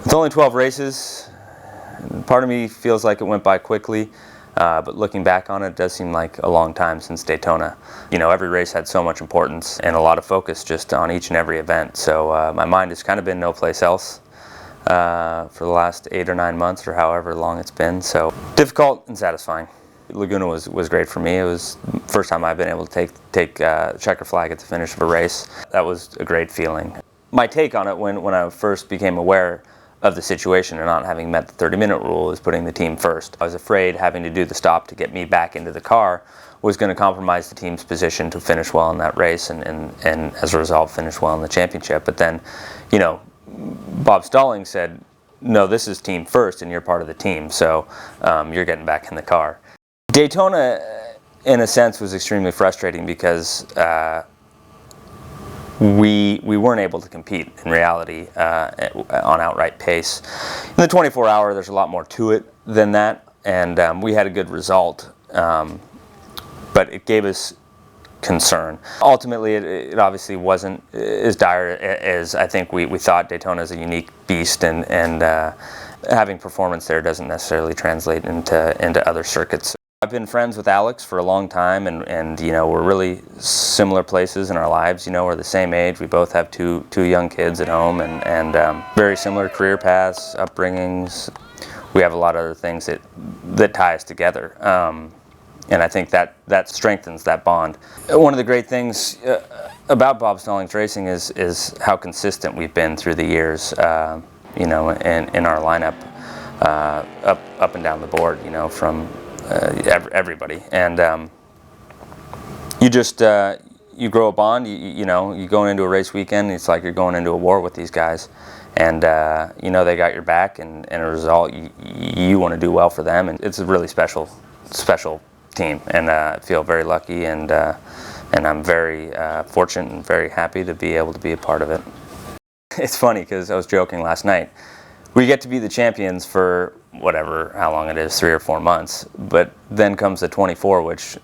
With only 12 races, part of me feels like it went by quickly, but looking back on it, it does seem like a long time since Daytona. You know, every race had so much importance and a lot of focus just on each and every event, so my mind has kind of been no place else for the last 8 or 9 months or however long it's been, so difficult and satisfying. Laguna was great for me. It was the first time I've been able to take checker flag at the finish of a race. That was a great feeling. My take on it when I first became aware of the situation and not having met the 30-minute rule is putting the team first. I was afraid having to do the stop to get me back into the car was going to compromise the team's position to finish well in that race and as a result finish well in the championship. But then, you know, Bob Stallings said, no, this is team first and you're part of the team, so you're getting back in the car. Daytona, in a sense, was extremely frustrating because we weren't able to compete in reality on outright pace. In the 24-hour, there's a lot more to it than that, and we had a good result, but it gave us concern. Ultimately, it obviously wasn't as dire as I think we thought. Daytona is a unique beast, and having performance there doesn't necessarily translate into other circuits. I've been friends with Alex for a long time, and you know, we're really similar places in our lives. You know, we're the same age. We both have two young kids at home, and very similar career paths, upbringings. We have a lot of other things that tie us together, and I think that strengthens that bond. One of the great things about Bob Stallings Racing is how consistent we've been through the years. You know, in our lineup, up and down the board. You know, from everybody, and you just you grow a bond. You know, you go into a race weekend, it's like you're going into a war with these guys, and you know they got your back, and as a result you want to do well for them, and it's a really special team, and I feel very lucky, and I'm very fortunate and very happy to be able to be a part of it. It's funny because I was joking last night. We get to be the champions for whatever, how long it is, 3 or 4 months, but then comes the 24, which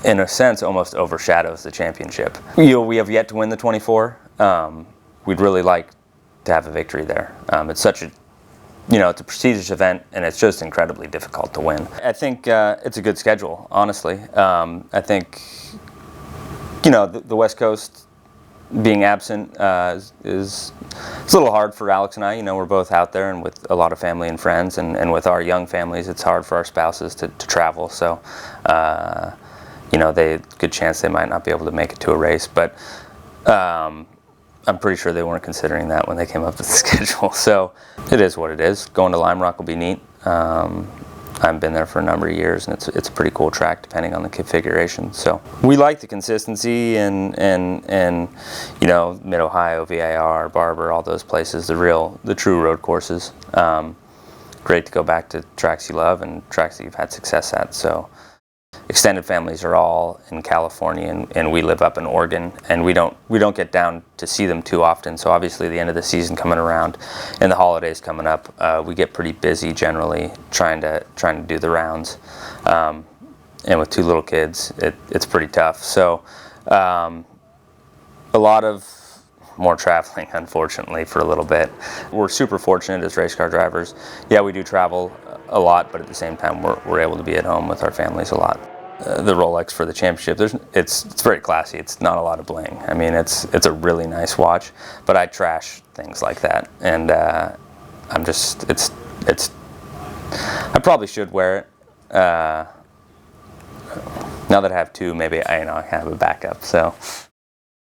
in a sense almost overshadows the championship. You know, we have yet to win the 24. We'd really like to have a victory there. It's such a, you know, it's a prestigious event, and it's just incredibly difficult to win. I think it's a good schedule, honestly. I think, you know, the West Coast being absent is it's a little hard for Alex and I. You know, we're both out there and with a lot of family and friends, and with our young families, it's hard for our spouses to travel. So, you know, good chance they might not be able to make it to a race, but I'm pretty sure they weren't considering that when they came up with the schedule. So it is what it is. Going to Lime Rock will be neat. I've been there for a number of years, and it's a pretty cool track depending on the configuration. So we like the consistency, and you know, Mid-Ohio, VIR, Barber, all those places, the true road courses. Great to go back to tracks you love and tracks that you've had success at. So extended families are all in California, and we live up in Oregon, and we don't get down to see them too often. So obviously the end of the season coming around and the holidays coming up, we get pretty busy generally trying to do the rounds, and with 2 little kids, it's pretty tough. So a lot of more traveling, unfortunately, for a little bit. We're super fortunate as race car drivers. Yeah, we do travel a lot, but at the same time we're able to be at home with our families a lot. The Rolex for the championship, it's very classy. It's not a lot of bling. I mean, it's a really nice watch, but I trash things like that, and I'm just I probably should wear it. Now that I have 2, maybe I have a backup. So.